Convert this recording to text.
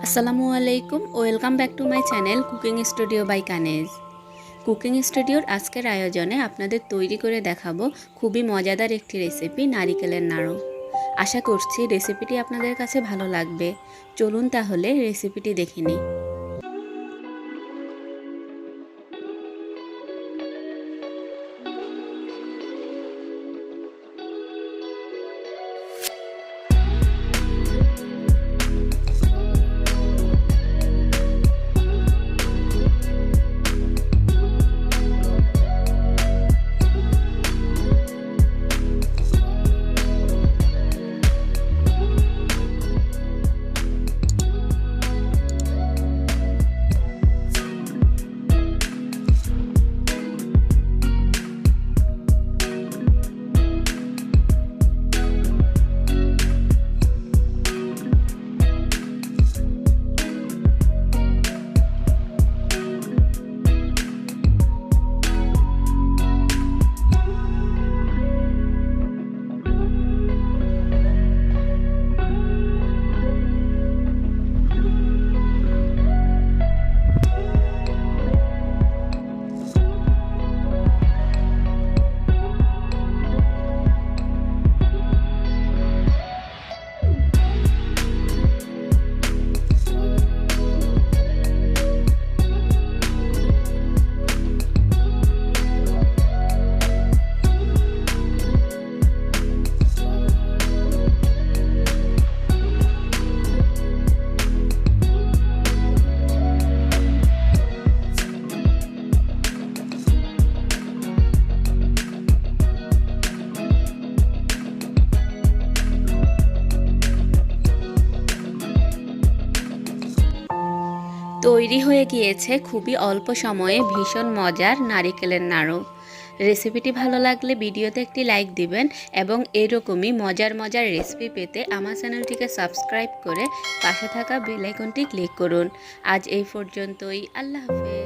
আসসালামু আলাইকুম, welcome back to my channel cooking studio by কানেজ। কুকিং স্টুডিওর আজকের আয়োজনে আপনাদের তৈরি করে দেখাবো খুবই মজাদার একটি রেসিপি, নারিকেলের নাড়ু। আশা করছি রেসিপিটি আপনাদের কাছে ভালো লাগবে। চলুন তাহলে রেসিপিটি দেখে নিই। তৈরি হয়ে গিয়েছে খুবই অল্প সময়ে ভীষণ মজার নারিকেলের নাড়ু। রেসিপিটি ভালো লাগলে ভিডিওতে একটি লাইক দিবেন এবং এরকমই মজার মজার রেসিপি পেতে আমার চ্যানেলটিকে সাবস্ক্রাইব করে পাশে থাকা বেল আইকনটি ক্লিক করুন। আজ এই পর্যন্তই, আল্লাহ হাফেজ।